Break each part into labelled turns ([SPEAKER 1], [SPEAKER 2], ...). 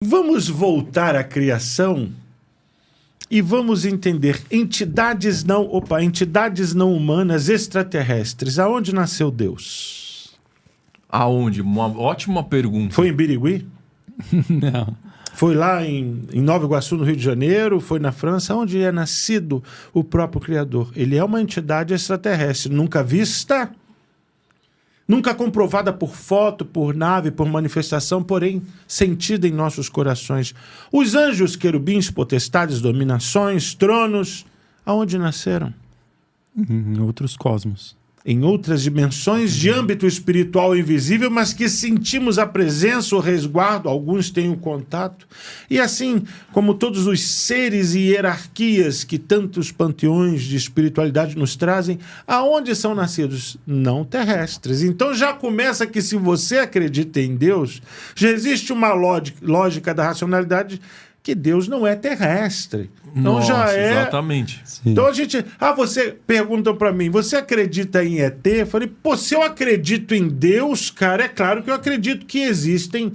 [SPEAKER 1] Vamos voltar à criação e vamos entender entidades não humanas extraterrestres. Aonde nasceu Deus?
[SPEAKER 2] Aonde? Uma ótima pergunta.
[SPEAKER 1] Foi em Birigui?
[SPEAKER 3] Não.
[SPEAKER 1] Foi lá em Nova Iguaçu, no Rio de Janeiro? Foi na França? Onde é nascido o próprio Criador? Ele é uma entidade extraterrestre, nunca vista, nunca comprovada por foto, por nave, por manifestação, porém sentida em nossos corações. Os anjos, querubins, potestades, dominações, tronos, aonde nasceram?
[SPEAKER 3] Em outros cosmos.
[SPEAKER 1] Em outras dimensões de âmbito espiritual invisível, mas que sentimos a presença, o resguardo, alguns têm o contato. E assim como todos os seres e hierarquias que tantos panteões de espiritualidade nos trazem, aonde são nascidos? Não terrestres. Então já começa que, se você acredita em Deus, já existe uma lógica da racionalidade que Deus não é terrestre. Então
[SPEAKER 2] Nossa,
[SPEAKER 1] já é...
[SPEAKER 2] Exatamente.
[SPEAKER 3] Sim.
[SPEAKER 1] Então a gente... você pergunta pra mim, você acredita em ET? Eu falei, pô, se eu acredito em Deus, cara, é claro que eu acredito que existem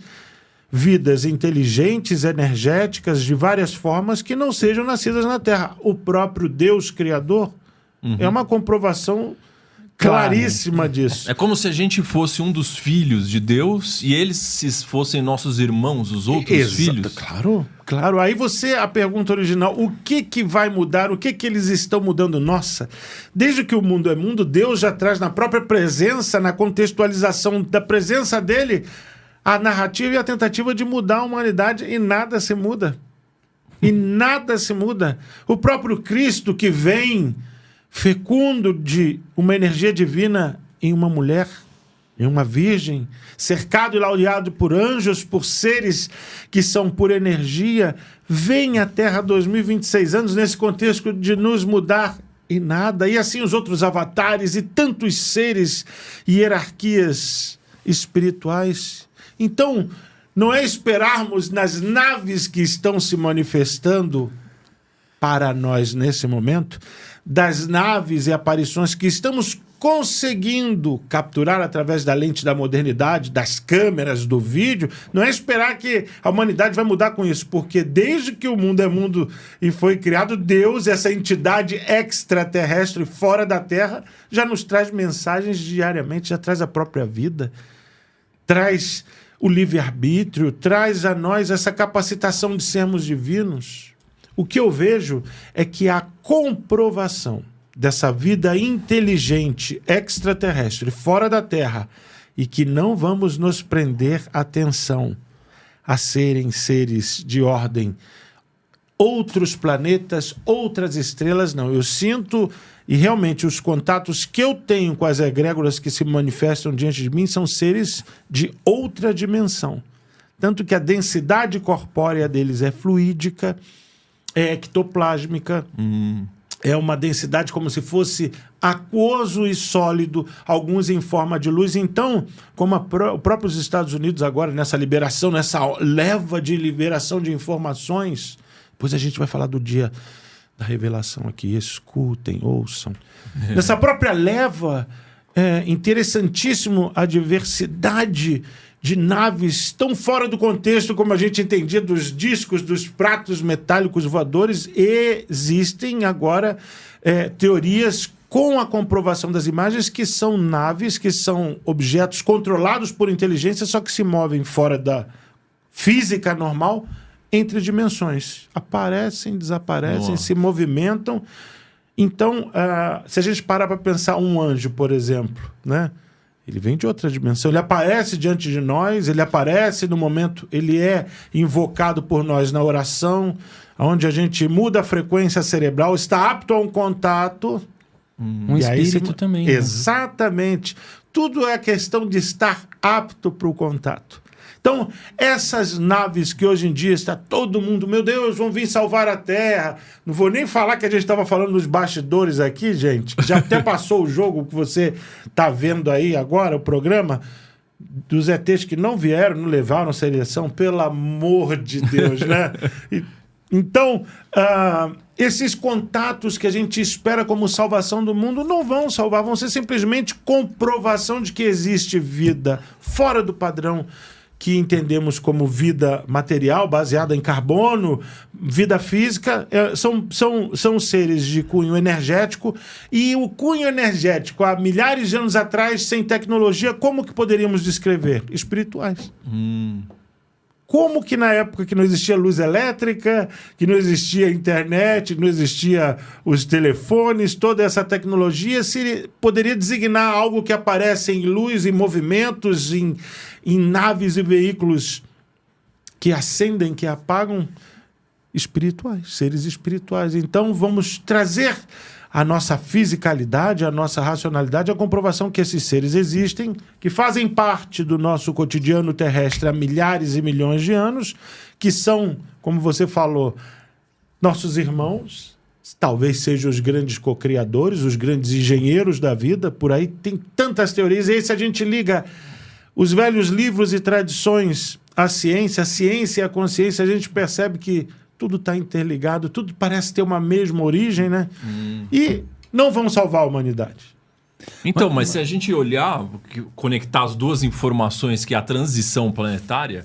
[SPEAKER 1] vidas inteligentes, energéticas, de várias formas, que não sejam nascidas na Terra. O próprio Deus Criador é uma comprovação claríssima disso.
[SPEAKER 2] É como se a gente fosse um dos filhos de Deus e eles fossem nossos irmãos, os outros filhos.
[SPEAKER 1] Claro. Aí a pergunta original, o que vai mudar? O que eles estão mudando? Nossa, desde que o mundo é mundo, Deus já traz na própria presença, na contextualização da presença dele, a narrativa e a tentativa de mudar a humanidade, e nada se muda. O próprio Cristo que vem fecundo de uma energia divina em uma mulher, em uma virgem, cercado e laureado por anjos, por seres que são por energia, vem à Terra há 2026 anos nesse contexto de nos mudar e nada. E assim os outros avatares e tantos seres e hierarquias espirituais. Então, não é esperarmos nas naves que estão se manifestando para nós nesse momento, das naves e aparições que estamos conseguindo capturar através da lente da modernidade, das câmeras, do vídeo, não é esperar que a humanidade vai mudar com isso, porque desde que o mundo é mundo e foi criado, Deus, essa entidade extraterrestre fora da Terra, já nos traz mensagens diariamente, já traz a própria vida, traz o livre-arbítrio, traz a nós essa capacitação de sermos divinos. O que eu vejo é que a comprovação dessa vida inteligente extraterrestre fora da Terra, e que não vamos nos prender atenção a serem seres de ordem outros planetas, outras estrelas, não. Eu sinto, e realmente os contatos que eu tenho com as egrégoras que se manifestam diante de mim são seres de outra dimensão. Tanto que a densidade corpórea deles é fluídica, é ectoplásmica, é uma densidade como se fosse aquoso e sólido, alguns em forma de luz. Então, como os próprios Estados Unidos agora, nessa liberação, nessa leva de liberação de informações, depois a gente vai falar do dia da revelação aqui, escutem, ouçam. Nessa própria leva, é interessantíssimo a diversidade de naves tão fora do contexto como a gente entendia dos discos, dos pratos metálicos voadores. Existem agora teorias com a comprovação das imagens que são naves, que são objetos controlados por inteligência, só que se movem fora da física normal, entre dimensões. Aparecem, desaparecem, se movimentam. Então, se a gente parar para pensar um anjo, por exemplo, né? Ele vem de outra dimensão, ele aparece diante de nós, ele aparece no momento, ele é invocado por nós na oração, onde a gente muda a frequência cerebral, está apto a um contato.
[SPEAKER 3] Um espírito também.
[SPEAKER 1] Exatamente. Tudo é questão de estar apto para o contato. Então, essas naves que hoje em dia está todo mundo, meu Deus, vão vir salvar a Terra. Não vou nem falar que a gente estava falando dos bastidores aqui, gente. Já até passou o jogo que você está vendo aí agora, o programa, dos ETs que não vieram, não levaram a seleção, pelo amor de Deus, né? Então, esses contatos que a gente espera como salvação do mundo não vão salvar, vão ser simplesmente comprovação de que existe vida fora do padrão que entendemos como vida material, baseada em carbono, vida física, são seres de cunho energético. E o cunho energético, há milhares de anos atrás, sem tecnologia, como que poderíamos descrever? Espirituais. Como que na época que não existia luz elétrica, que não existia internet, não existia os telefones, toda essa tecnologia, se poderia designar algo que aparece em luz, em movimentos, em naves e veículos que acendem, que apagam, espirituais, seres espirituais. Então vamos trazer a nossa fisicalidade, a nossa racionalidade, a comprovação que esses seres existem, que fazem parte do nosso cotidiano terrestre há milhares e milhões de anos, que são, como você falou, nossos irmãos, talvez sejam os grandes co-criadores, os grandes engenheiros da vida, por aí tem tantas teorias, e aí se a gente liga os velhos livros e tradições à ciência e a consciência, a gente percebe que tudo está interligado, tudo parece ter uma mesma origem, né? E não vão salvar a humanidade.
[SPEAKER 2] Então, mas se a gente olhar, conectar as duas informações, que é a transição planetária,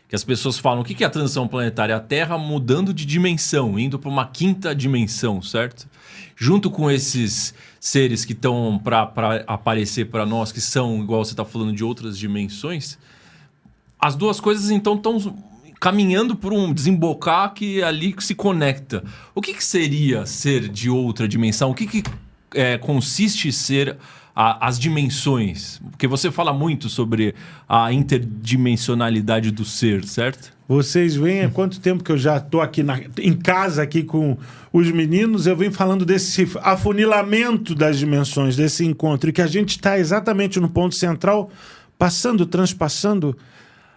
[SPEAKER 2] que as pessoas falam, o que é a transição planetária? A Terra mudando de dimensão, indo para uma quinta dimensão, certo? Junto com esses seres que estão para aparecer para nós, que são, igual você está falando, de outras dimensões, as duas coisas então estão caminhando por um desembocar que ali se conecta. O que seria ser de outra dimensão? O que consiste ser as dimensões? Porque você fala muito sobre a interdimensionalidade do ser, certo?
[SPEAKER 1] Vocês veem há quanto tempo que eu já estou aqui em casa aqui com os meninos, eu venho falando desse afunilamento das dimensões, desse encontro, e que a gente está exatamente no ponto central, transpassando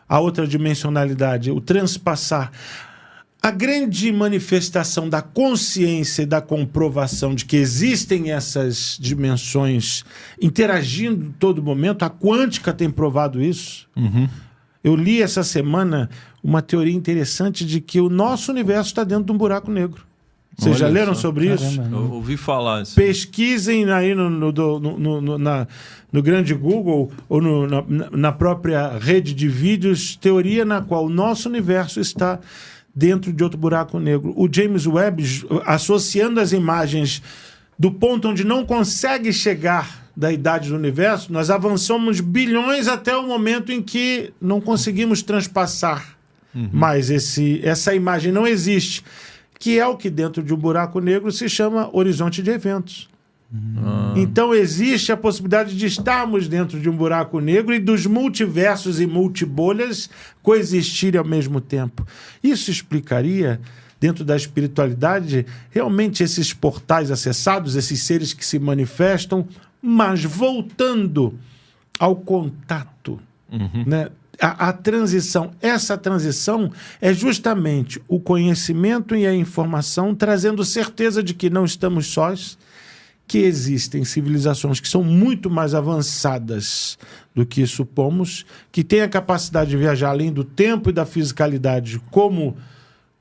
[SPEAKER 1] a outra dimensionalidade, o transpassar. A grande manifestação da consciência e da comprovação de que existem essas dimensões interagindo em todo momento, a quântica tem provado isso. Eu li essa semana uma teoria interessante de que o nosso universo está dentro de um buraco negro. Vocês já leram sobre isso?
[SPEAKER 2] Eu ouvi falar isso.
[SPEAKER 1] Pesquisem aí no grande Google ou na própria rede de vídeos, teoria na qual o nosso universo está dentro de outro buraco negro. O James Webb, associando as imagens do ponto onde não consegue chegar da idade do universo, nós avançamos bilhões até o momento em que não conseguimos transpassar. Mas essa imagem não existe, que é o que dentro de um buraco negro se chama horizonte de eventos. Então existe a possibilidade de estarmos dentro de um buraco negro e dos multiversos e multibolhas coexistirem ao mesmo tempo. Isso explicaria, dentro da espiritualidade, realmente esses portais acessados, esses seres que se manifestam, mas voltando ao contato, né? A transição, essa transição é justamente o conhecimento e a informação trazendo certeza de que não estamos sós, que existem civilizações que são muito mais avançadas do que supomos, que têm a capacidade de viajar além do tempo e da fisicalidade, como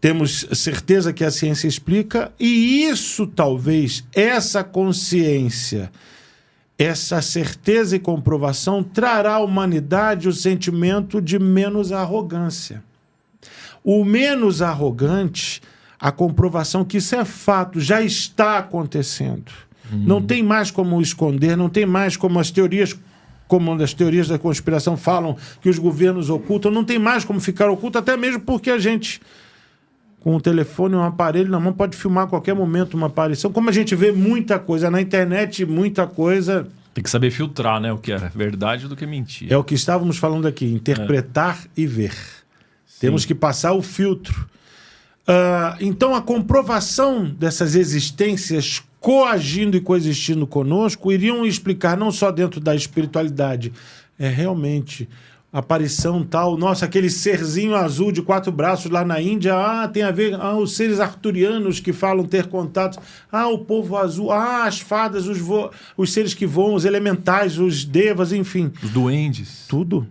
[SPEAKER 1] temos certeza que a ciência explica, e isso talvez, essa consciência, essa certeza e comprovação trará à humanidade o sentimento de menos arrogância. O menos arrogante, a comprovação que isso é fato, já está acontecendo. Não tem mais como esconder, não tem mais como as teorias da conspiração falam que os governos ocultam, não tem mais como ficar oculto, até mesmo porque a gente, com um telefone, um aparelho na mão, pode filmar a qualquer momento uma aparição. Como a gente vê muita coisa na internet, muita coisa...
[SPEAKER 2] Tem que saber filtrar, né? O que é verdade do que é mentira.
[SPEAKER 1] É o que estávamos falando aqui, interpretar e ver. Sim. Temos que passar o filtro. Então, a comprovação dessas existências coagindo e coexistindo conosco iriam explicar, não só dentro da espiritualidade, realmente... aparição tal, nossa, aquele serzinho azul de 4 braços lá na Índia, tem a ver, os seres arturianos que falam ter contatos, o povo azul, as fadas, os seres que voam, os elementais, os devas, enfim.
[SPEAKER 2] Os duendes.
[SPEAKER 1] Tudo.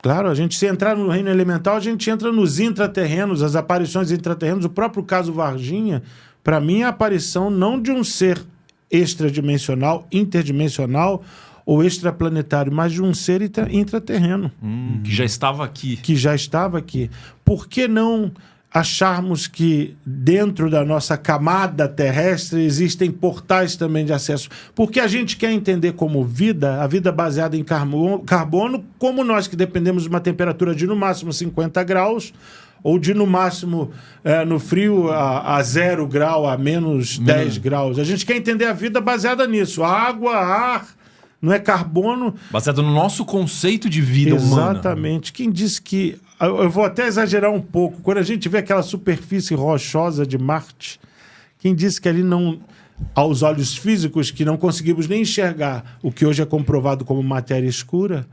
[SPEAKER 1] Claro, a gente, se entrar no reino elemental, a gente entra nos intraterrenos, as aparições intraterrenos, o próprio caso Varginha, para mim é a aparição não de um ser extradimensional, interdimensional, ou extraplanetário, mas de um ser intraterreno.
[SPEAKER 2] Que já estava aqui.
[SPEAKER 1] Que já estava aqui. Por que não acharmos que dentro da nossa camada terrestre existem portais também de acesso? Porque a gente quer entender como vida, a vida baseada em carbono, como nós que dependemos de uma temperatura de no máximo 50 graus, ou de no máximo no frio a 0 grau, a menos 10 graus. A gente quer entender a vida baseada nisso. Água, ar, não é carbono.
[SPEAKER 2] Baseado no nosso conceito de vida humana.
[SPEAKER 1] Exatamente. Quem disse que... Eu vou até exagerar um pouco. Quando a gente vê aquela superfície rochosa de Marte, quem disse que ali não... aos olhos físicos, que não conseguimos nem enxergar o que hoje é comprovado como matéria escura,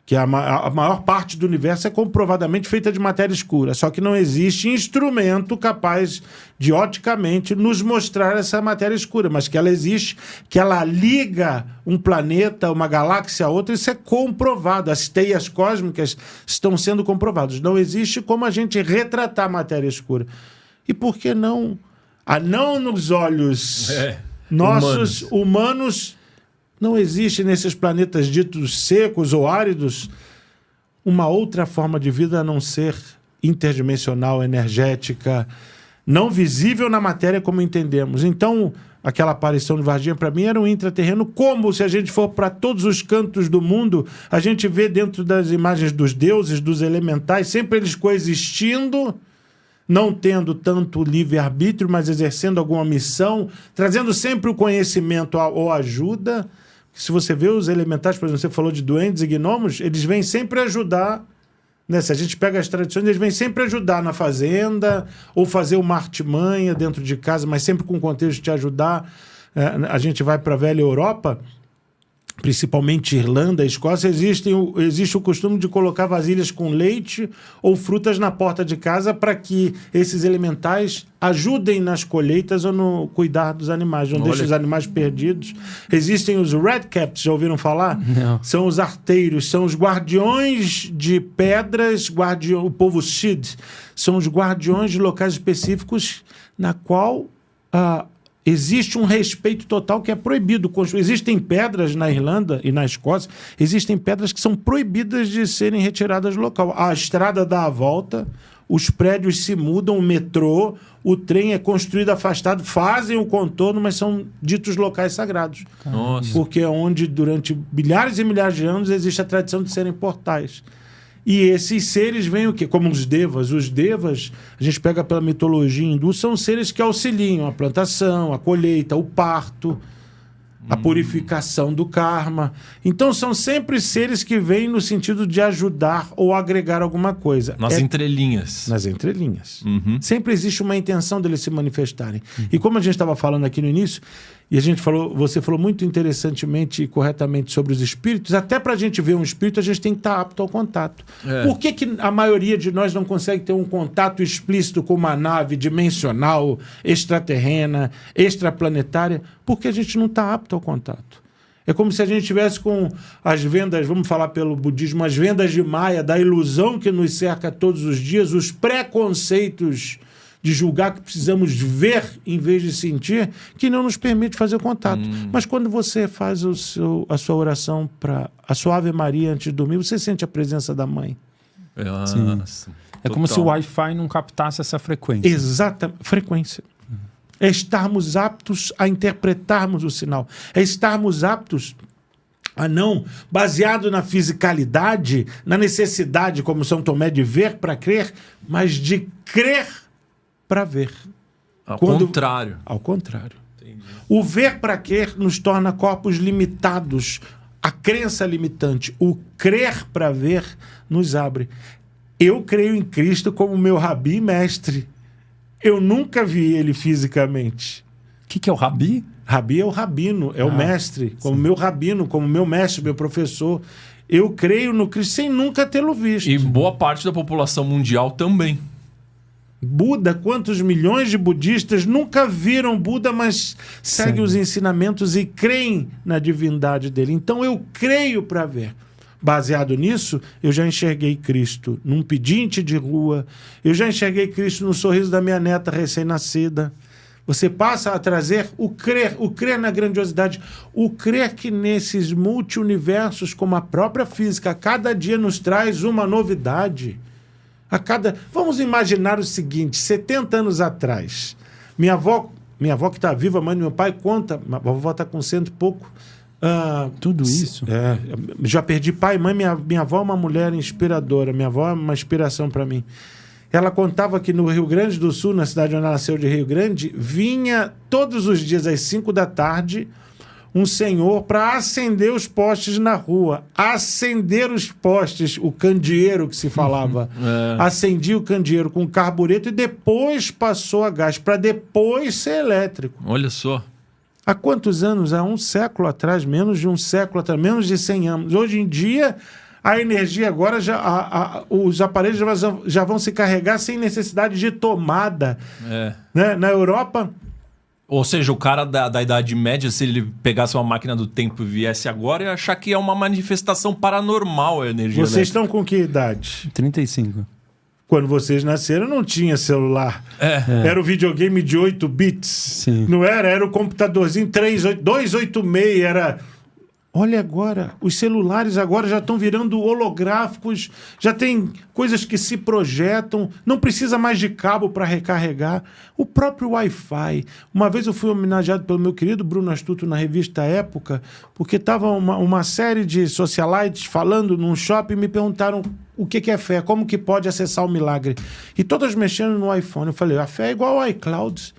[SPEAKER 1] que a maior parte do universo é comprovadamente feita de matéria escura, só que não existe instrumento capaz de, oticamente, nos mostrar essa matéria escura, mas que ela existe, que ela liga um planeta, uma galáxia a outra, isso é comprovado. As teias cósmicas estão sendo comprovadas. Não existe como a gente retratar a matéria escura. E por que não? Não nos olhos nossos, humanos. Não existe nesses planetas ditos secos ou áridos uma outra forma de vida a não ser interdimensional, energética, não visível na matéria como entendemos. Então, aquela aparição de Varginha, para mim, era um intraterreno, como se a gente for para todos os cantos do mundo, a gente vê dentro das imagens dos deuses, dos elementais, sempre eles coexistindo, não tendo tanto livre-arbítrio, mas exercendo alguma missão, trazendo sempre o conhecimento ou ajuda. Se você vê os elementais, por exemplo, você falou de duendes e gnomos, eles vêm sempre ajudar, né? Se a gente pega as tradições, eles vêm sempre ajudar na fazenda, ou fazer uma artimanha dentro de casa, mas sempre com o contexto de te ajudar. A gente vai para a velha Europa, principalmente Irlanda, Escócia, existe o costume de colocar vasilhas com leite ou frutas na porta de casa para que esses elementais ajudem nas colheitas ou no cuidar dos animais, não deixem os animais perdidos. Existem os redcaps, já ouviram falar?
[SPEAKER 3] Não.
[SPEAKER 1] São os arteiros, são os guardiões de pedras, o povo Sid, são os guardiões de locais específicos na qual... existe um respeito total que é proibido. Existem pedras na Irlanda e na Escócia, existem pedras que são proibidas de serem retiradas do local. A estrada dá a volta, os prédios se mudam, o metrô, o trem é construído afastado, fazem o contorno, mas são ditos locais sagrados.
[SPEAKER 2] Nossa.
[SPEAKER 1] Porque é onde, durante milhares e milhares de anos, existe a tradição de serem portais. E esses seres vêm o quê? Como os devas. Os devas, a gente pega pela mitologia hindu, são seres que auxiliam a plantação, a colheita, o parto, a purificação do karma. Então são sempre seres que vêm no sentido de ajudar ou agregar alguma coisa.
[SPEAKER 2] Nas entrelinhas.
[SPEAKER 1] Nas entrelinhas. Sempre existe uma intenção deles se manifestarem. E como a gente estava falando aqui no início, e você falou muito interessantemente e corretamente sobre os espíritos, até para a gente ver um espírito, a gente tem que estar apto ao contato. Por que a maioria de nós não consegue ter um contato explícito com uma nave dimensional, extraterrena, extraplanetária? Porque a gente não está apto ao contato. É como se a gente tivesse com as vendas, vamos falar pelo budismo, as vendas de Maia, da ilusão que nos cerca todos os dias, os preconceitos de julgar que precisamos ver em vez de sentir, que não nos permite fazer o contato. Mas quando você faz a sua oração para a sua Ave Maria antes de dormir, você sente a presença da mãe.
[SPEAKER 2] Nossa,
[SPEAKER 3] é como se o Wi-Fi não captasse essa frequência.
[SPEAKER 1] Exata frequência. É estarmos aptos a interpretarmos o sinal. É estarmos aptos a não, baseado na fisicalidade, na necessidade, como São Tomé, de ver para crer, mas de crer para ver.
[SPEAKER 2] Ao contrário.
[SPEAKER 1] Ao contrário.
[SPEAKER 2] Entendi.
[SPEAKER 1] O ver para crer nos torna corpos limitados. A crença limitante. O crer para ver nos abre. Eu creio em Cristo como meu rabi e mestre. Eu nunca vi ele fisicamente.
[SPEAKER 3] O que é o rabi?
[SPEAKER 1] Rabi é o rabino, é o mestre. Como meu rabino, como meu mestre, meu professor. Eu creio no Cristo sem nunca tê-lo visto.
[SPEAKER 2] E boa parte da população mundial também.
[SPEAKER 1] Buda, quantos milhões de budistas nunca viram Buda, mas seguem os ensinamentos e creem na divindade dele. Então eu creio para ver. Baseado nisso, eu já enxerguei Cristo num pedinte de rua, eu já enxerguei Cristo no sorriso da minha neta recém-nascida, Você passa a trazer o crer na grandiosidade, o crer que nesses multi-universos, como a própria física, a cada dia nos traz uma novidade. Vamos imaginar o seguinte, 70 anos atrás, minha avó que está viva, a mãe do meu pai, conta, a vovó está com 100 e pouco.
[SPEAKER 3] Tudo isso?
[SPEAKER 1] Já perdi pai e mãe, minha avó é uma mulher inspiradora, minha avó é uma inspiração para mim. Ela contava que no Rio Grande do Sul, na cidade onde ela nasceu de Rio Grande, vinha todos os dias às 5 da tarde um senhor para acender os postes na rua. Acender os postes, o candeeiro que se falava. Acendia o candeeiro com carbureto e depois passou a gás, para depois ser elétrico.
[SPEAKER 2] Olha só.
[SPEAKER 1] Há quantos anos? Há um século atrás, menos de um século atrás, menos de 100 anos. Hoje em dia, a energia agora, os aparelhos já vão se carregar sem necessidade de tomada. Né? Na Europa...
[SPEAKER 2] Ou seja, o cara da Idade Média, se ele pegasse uma máquina do tempo e viesse agora, ia achar que é uma manifestação paranormal a energia elétrica.
[SPEAKER 1] Vocês estão com que idade?
[SPEAKER 3] 35.
[SPEAKER 1] Quando vocês nasceram, não tinha celular. Era o videogame de 8 bits.
[SPEAKER 3] Sim.
[SPEAKER 1] Não era? Era o computadorzinho 286. Era... Olha agora, os celulares agora já estão virando holográficos, já tem coisas que se projetam, não precisa mais de cabo para recarregar. O próprio Wi-Fi. Uma vez eu fui homenageado pelo meu querido Bruno Astuto na revista Época, porque estava uma série de socialites falando num shopping e me perguntaram o que é fé, como que pode acessar o milagre. E todas mexendo no iPhone. Eu falei, a fé é igual ao iCloud.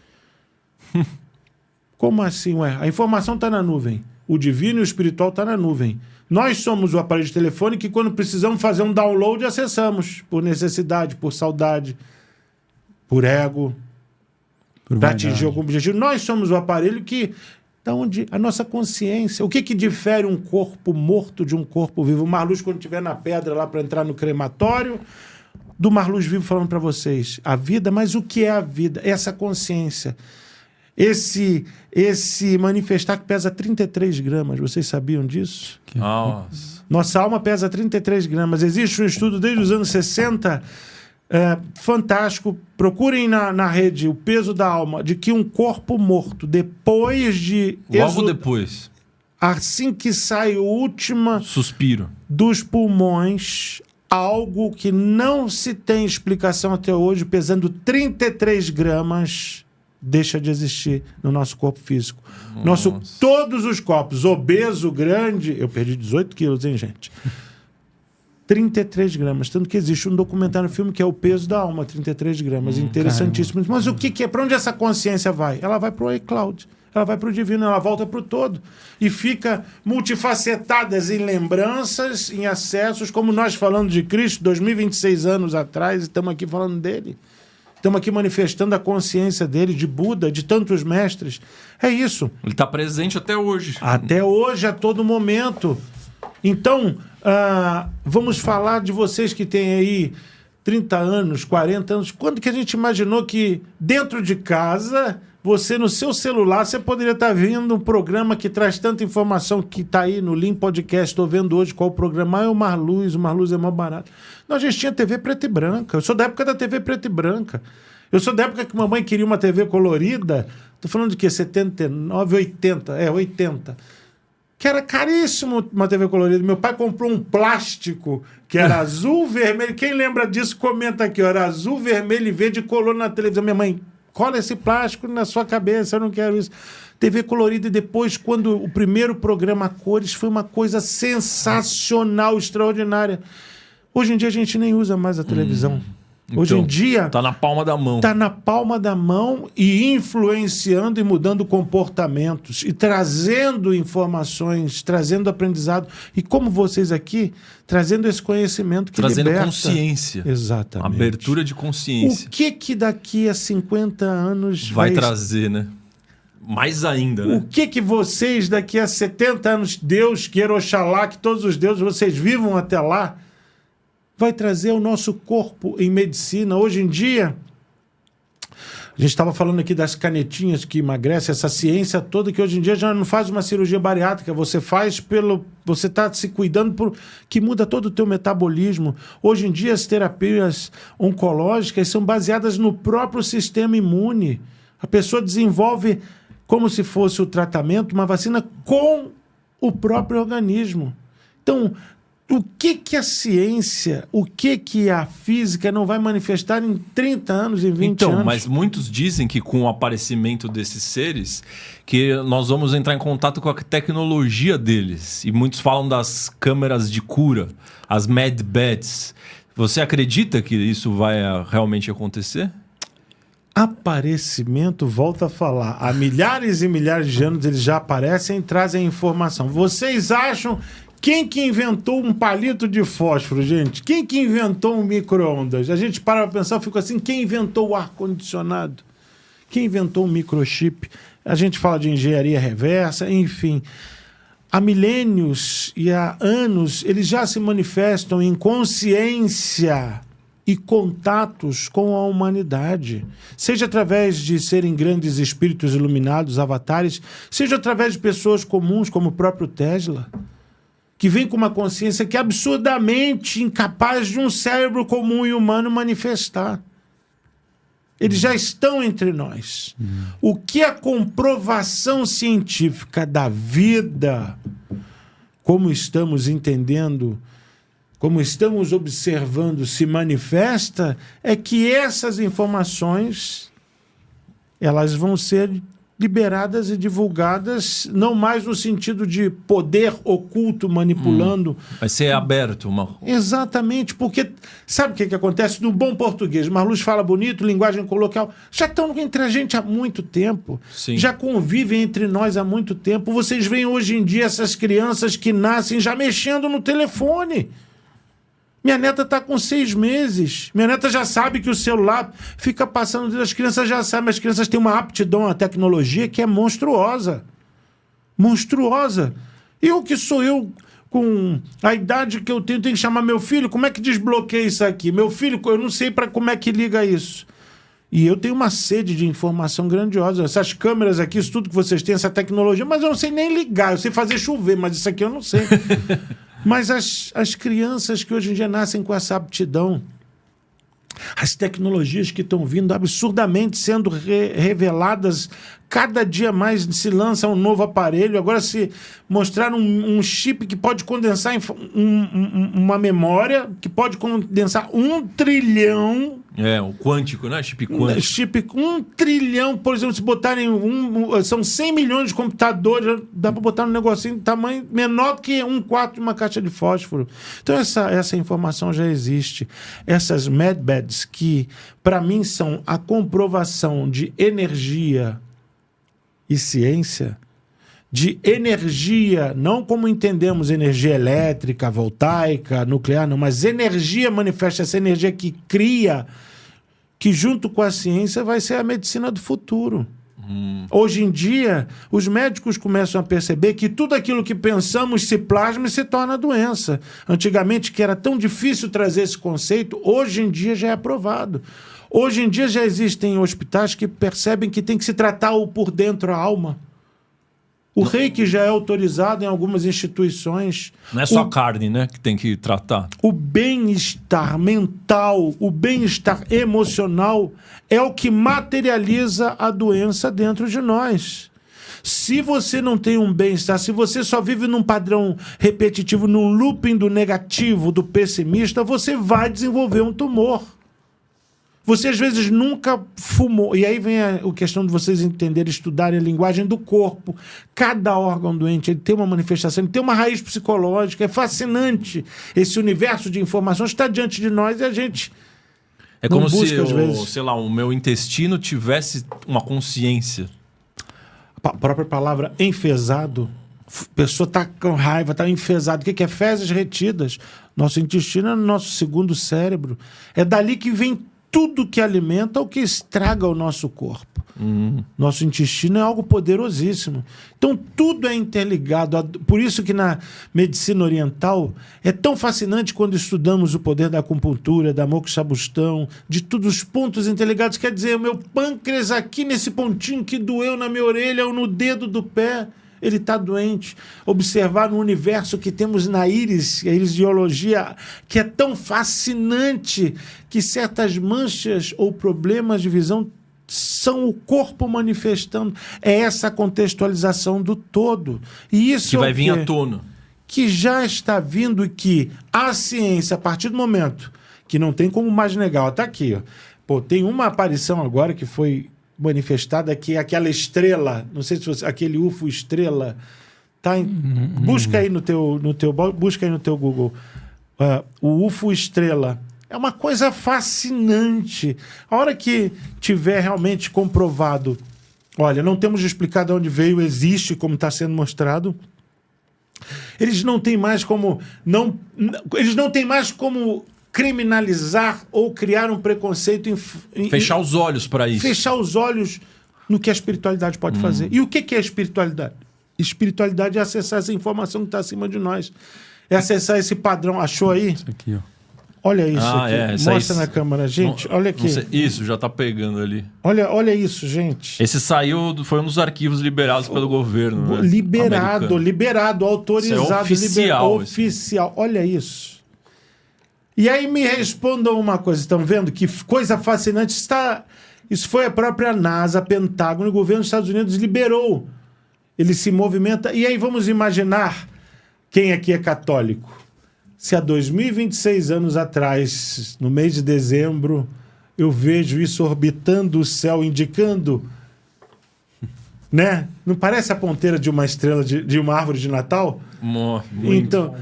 [SPEAKER 1] Como assim, ué? A informação está na nuvem. O divino e o espiritual está na nuvem. Nós somos o aparelho de telefone que, quando precisamos fazer um download, acessamos. Por necessidade, por saudade, por ego, para atingir algum objetivo. Nós somos o aparelho que... Da onde a nossa consciência... O que difere um corpo morto de um corpo vivo? O Marluz, quando estiver na pedra lá para entrar no crematório, do Marluz vivo falando para vocês. A vida, mas o que é a vida? Essa consciência... Esse manifestar que pesa 33 gramas. Vocês sabiam disso?
[SPEAKER 2] Nossa.
[SPEAKER 1] Nossa alma pesa 33 gramas. Existe um estudo desde os anos 60, fantástico. Procurem na rede o peso da alma, de que um corpo morto, depois de...
[SPEAKER 2] Logo depois.
[SPEAKER 1] Assim que sai o último...
[SPEAKER 2] Suspiro.
[SPEAKER 1] Dos pulmões... Algo que não se tem explicação até hoje, pesando 33 gramas... deixa de existir no nosso corpo físico. Todos os corpos, obeso, grande... Eu perdi 18 quilos, hein, gente? 33 gramas. Tanto que existe um documentário, um filme, que é O Peso da Alma, 33 gramas. Interessantíssimo. Caramba. Mas o que é? Para onde essa consciência vai? Ela vai para o iCloud. Ela vai para o divino, ela volta para o todo. E fica multifacetadas em lembranças, em acessos, como nós falando de Cristo, 2026 anos atrás, e estamos aqui falando dele. Estamos aqui manifestando a consciência dele, de Buda, de tantos mestres. É isso.
[SPEAKER 2] Ele está presente até hoje.
[SPEAKER 1] Até hoje, a todo momento. Então, vamos falar de vocês que têm aí 30 anos, 40 anos. Quando que a gente imaginou que dentro de casa, você no seu celular, você poderia estar vendo um programa que traz tanta informação, que está aí no Lean Podcast. Estou vendo hoje qual o programa. É o Marluz é mais barato. Nós já tinha TV preta e branca. Eu sou da época da TV preta e branca. Eu sou da época que mamãe queria uma TV colorida. Estou falando de quê? 79, 80. 80. Que era caríssimo uma TV colorida. Meu pai comprou um plástico que era azul, vermelho. Quem lembra disso, comenta aqui. Era azul, vermelho e verde, colou na televisão. Minha mãe, cola esse plástico na sua cabeça, eu não quero isso. TV colorida. E depois, quando o primeiro programa a cores, foi uma coisa sensacional, extraordinária. Hoje em dia a gente nem usa mais a televisão. Hoje em dia...
[SPEAKER 2] Está na palma da mão.
[SPEAKER 1] Está na palma da mão e influenciando e mudando comportamentos e trazendo informações, trazendo aprendizado. E como vocês aqui, trazendo esse conhecimento que
[SPEAKER 2] trazendo
[SPEAKER 1] liberta.
[SPEAKER 2] Consciência.
[SPEAKER 1] Exatamente.
[SPEAKER 2] Abertura de consciência.
[SPEAKER 1] O que daqui a 50 anos
[SPEAKER 2] vai trazer, né? Mais ainda, né?
[SPEAKER 1] O que vocês daqui a 70 anos, Deus queira, Oxalá, que todos os deuses, vocês vivam até lá, vai trazer ao nosso corpo em medicina. Hoje em dia, a gente estava falando aqui das canetinhas que emagrecem, essa ciência toda que hoje em dia já não faz uma cirurgia bariátrica, você faz você está se cuidando que muda todo o teu metabolismo. Hoje em dia as terapias oncológicas são baseadas no próprio sistema imune. A pessoa desenvolve, como se fosse o tratamento, uma vacina com o próprio organismo. Então, o que a ciência, o que a física não vai manifestar em 30 anos, em 20 anos?
[SPEAKER 2] Então, mas muitos dizem que com o aparecimento desses seres, que nós vamos entrar em contato com a tecnologia deles. E muitos falam das câmeras de cura, as medbeds. Você acredita que isso vai realmente acontecer?
[SPEAKER 1] Aparecimento, volta a falar. Há milhares e milhares de anos eles já aparecem e trazem informação. Vocês acham... Quem que inventou um palito de fósforo, gente? Quem que inventou um micro-ondas? A gente para pensar, fica assim, quem inventou o ar-condicionado? Quem inventou um microchip? A gente fala de engenharia reversa, enfim. Há milênios e há anos, eles já se manifestam em consciência e contatos com a humanidade. Seja através de serem grandes espíritos iluminados, avatares, seja através de pessoas comuns, como o próprio Tesla, que vem com uma consciência que é absurdamente incapaz de um cérebro comum e humano manifestar. Eles já estão entre nós. O que a comprovação científica da vida, como estamos entendendo, como estamos observando, se manifesta, é que essas informações elas vão ser liberadas e divulgadas, não mais no sentido de poder oculto manipulando.
[SPEAKER 2] Vai ser aberto.
[SPEAKER 1] Exatamente, porque sabe o que acontece? No bom português, Marluz fala bonito, linguagem coloquial, já estão entre a gente há muito tempo.
[SPEAKER 2] Sim.
[SPEAKER 1] Já convivem entre nós há muito tempo. Vocês veem hoje em dia essas crianças que nascem já mexendo no telefone. Minha neta está com 6 meses. Minha neta já sabe que o celular fica passando... As crianças já sabem. As crianças têm uma aptidão à tecnologia que é monstruosa. Monstruosa. Eu que sou eu, com a idade que eu tenho que chamar meu filho. Como é que desbloqueia isso aqui? Meu filho, eu não sei para como é que liga isso. E eu tenho uma sede de informação grandiosa. Essas câmeras aqui, isso tudo que vocês têm, essa tecnologia, mas eu não sei nem ligar. Eu sei fazer chover, mas isso aqui eu não sei. Mas as crianças que hoje em dia nascem com essa aptidão, as tecnologias que estão vindo absurdamente sendo reveladas, cada dia mais se lança um novo aparelho. Agora se mostrar um chip que pode condensar uma memória, que pode condensar 1 trilhão...
[SPEAKER 2] o quântico, né? Chip quântico.
[SPEAKER 1] Chip 1 trilhão, por exemplo, se botarem são 100 milhões de computadores, dá para botar um negocinho de tamanho menor que 1/4 de uma caixa de fósforo. Então essa informação já existe. Essas medbeds, que para mim são a comprovação de energia e ciência, de energia, não como entendemos energia elétrica, voltaica, nuclear, não, mas energia manifesta, essa energia que cria, que junto com a ciência vai ser a medicina do futuro. Hoje em dia, os médicos começam a perceber que tudo aquilo que pensamos se plasma e se torna doença. Antigamente, que era tão difícil trazer esse conceito, hoje em dia já é aprovado. Hoje em dia já existem hospitais que percebem que tem que se tratar por dentro a alma. O reiki já é autorizado em algumas instituições.
[SPEAKER 2] Não é só carne, né, que tem que tratar.
[SPEAKER 1] O bem-estar mental, o bem-estar emocional é o que materializa a doença dentro de nós. Se você não tem um bem-estar, se você só vive num padrão repetitivo, num looping do negativo, do pessimista, você vai desenvolver um tumor. Você, às vezes, nunca fumou. E aí vem a questão de vocês entenderem, estudarem a linguagem do corpo. Cada órgão doente ele tem uma manifestação, ele tem uma raiz psicológica. É fascinante. Esse universo de informações está diante de nós e a gente
[SPEAKER 2] é como se, sei lá, o meu intestino tivesse uma consciência.
[SPEAKER 1] A própria palavra enfesado. A pessoa está com raiva, está enfesado. O que é fezes retidas? Nosso intestino é o nosso segundo cérebro. É dali que vem tudo que alimenta ou que estraga o nosso corpo. Nosso intestino é algo poderosíssimo. Então, tudo é interligado. Por isso que na medicina oriental é tão fascinante quando estudamos o poder da acupuntura, da moksha-bustão, de todos os pontos interligados. Quer dizer, o meu pâncreas aqui nesse pontinho que doeu na minha orelha ou no dedo do pé, ele está doente. Observar no universo que temos na íris, a irisiologia, que é tão fascinante que certas manchas ou problemas de visão são o corpo manifestando. É essa contextualização do todo. E isso
[SPEAKER 2] Que
[SPEAKER 1] é
[SPEAKER 2] vai
[SPEAKER 1] o
[SPEAKER 2] vir
[SPEAKER 1] quê?
[SPEAKER 2] à tona.
[SPEAKER 1] Que já está vindo e que a ciência, a partir do momento que não tem como mais negar, está aqui, ó. Pô, tem uma aparição agora que foi manifestada, que é aquela estrela, não sei se você, aquele UFO estrela, tá busca aí no teu busca aí no teu Google, o UFO estrela. É uma coisa fascinante. A hora que tiver realmente comprovado, olha, não temos de explicar de onde veio, existe como está sendo mostrado. Eles não têm mais como criminalizar ou criar um preconceito
[SPEAKER 2] Fechar os olhos para isso.
[SPEAKER 1] fechar os olhos no que a espiritualidade pode fazer. E o que é a espiritualidade? Espiritualidade é acessar essa informação que está acima de nós. É acessar esse padrão. Achou aí?
[SPEAKER 3] Isso aqui, ó.
[SPEAKER 1] Olha isso aqui. Mostra na câmera, gente. Olha aqui.
[SPEAKER 2] Isso, já tá pegando ali.
[SPEAKER 1] Olha isso, gente.
[SPEAKER 2] Esse foi um dos arquivos liberados pelo governo. Né?
[SPEAKER 1] Liberado, autorizado.
[SPEAKER 2] Isso é oficial.
[SPEAKER 1] Oficial. Olha isso. E aí me respondam uma coisa. Estão vendo que coisa fascinante está... Isso foi a própria NASA, Pentágono, o governo dos Estados Unidos liberou. Ele se movimenta. E aí vamos imaginar quem aqui é católico. Se há 2026 anos atrás, no mês de dezembro, eu vejo isso orbitando o céu, indicando, né? Não parece a ponteira de uma estrela de uma árvore de Natal?
[SPEAKER 2] Muito.
[SPEAKER 1] Então,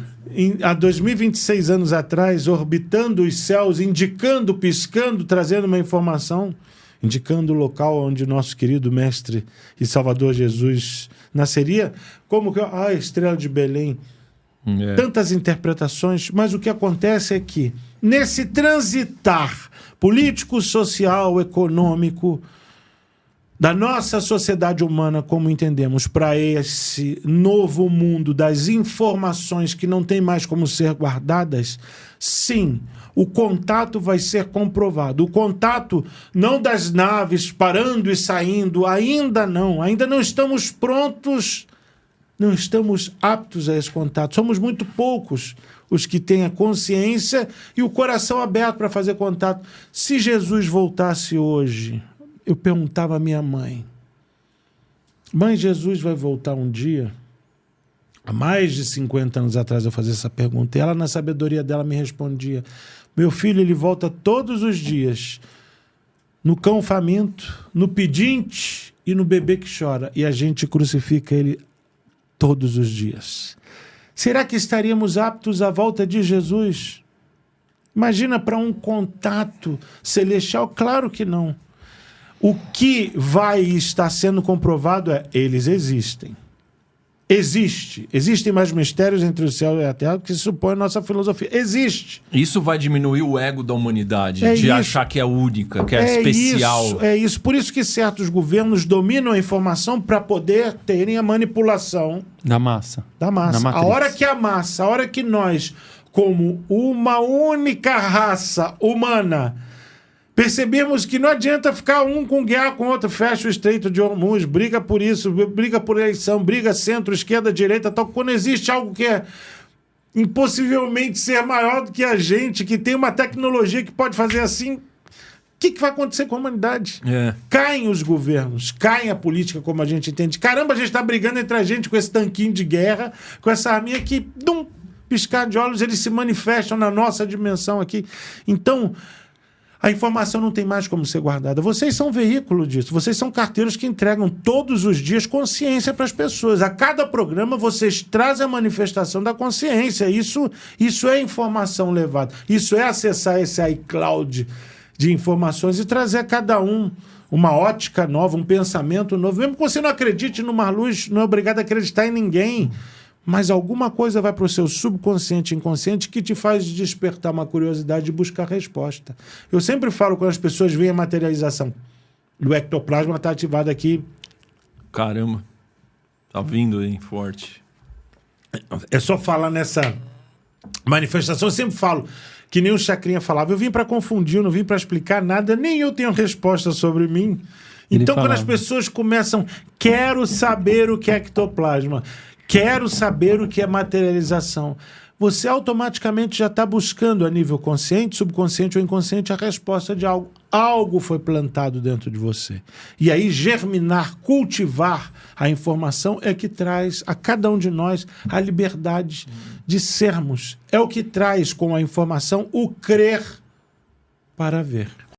[SPEAKER 1] há 2026 anos atrás, orbitando os céus, indicando, piscando, trazendo uma informação, indicando o local onde nosso querido Mestre e Salvador Jesus nasceria, como que a estrela de Belém. Tantas interpretações, mas o que acontece é que, nesse transitar político, social, econômico, da nossa sociedade humana, como entendemos, para esse novo mundo das informações que não tem mais como ser guardadas, sim, o contato vai ser comprovado. O contato não das naves parando e saindo, ainda não estamos prontos. Não estamos aptos a esse contato. Somos muito poucos os que têm a consciência e o coração aberto para fazer contato. Se Jesus voltasse hoje, eu perguntava à minha mãe, mãe, Jesus vai voltar um dia? Há mais de 50 anos atrás eu fazia essa pergunta e ela, na sabedoria dela, me respondia, meu filho, ele volta todos os dias, no cão faminto, no pedinte e no bebê que chora, e a gente crucifica ele todos os dias. Será que estaríamos aptos à volta de Jesus? Imagina para um contato celestial? Claro que não. O que vai estar sendo comprovado é, eles existem. Existem mais mistérios entre o céu e a terra do que se supõe a nossa filosofia. Existe.
[SPEAKER 2] Isso vai diminuir o ego da humanidade, de achar que é única, que é especial.
[SPEAKER 1] É isso. Por isso que certos governos dominam a informação para poder terem a manipulação
[SPEAKER 3] da massa.
[SPEAKER 1] A hora que nós, como uma única raça humana, percebemos que não adianta ficar um com guerra com o outro, fecha o Estreito de Hormuz, briga por isso, briga por eleição, briga centro, esquerda, direita, tal. Quando existe algo que é impossivelmente ser maior do que a gente, que tem uma tecnologia que pode fazer assim, o que vai acontecer com a humanidade? Caem os governos, cai a política como a gente entende. Caramba, a gente está brigando entre a gente com esse tanquinho de guerra, com essa arminha que, piscar de olhos, eles se manifestam na nossa dimensão aqui. Então, a informação não tem mais como ser guardada. Vocês são veículo disso. Vocês são carteiros que entregam todos os dias consciência para as pessoas. A cada programa vocês trazem a manifestação da consciência. Isso é informação levada. Isso é acessar esse iCloud de informações e trazer a cada um uma ótica nova, um pensamento novo. Mesmo que você não acredite numa luz, não é obrigado a acreditar em ninguém. Mas alguma coisa vai para o seu subconsciente e inconsciente que te faz despertar uma curiosidade e buscar resposta. Eu sempre falo quando as pessoas veem a materialização. O ectoplasma está ativado aqui.
[SPEAKER 2] Caramba. Tá vindo, hein? Forte.
[SPEAKER 1] É só falar nessa manifestação. Eu sempre falo que nem o Chacrinha falava. Eu vim para confundir, eu não vim para explicar nada. Nem eu tenho resposta sobre mim. Então, quando as pessoas começam... Quero saber o que é ectoplasma. Quero saber o que é materialização. você automaticamente já está buscando a nível consciente, subconsciente ou inconsciente a resposta de algo. Algo foi plantado dentro de você. E aí germinar, cultivar a informação é que traz a cada um de nós a liberdade de sermos. É o que traz com a informação o crer para ver.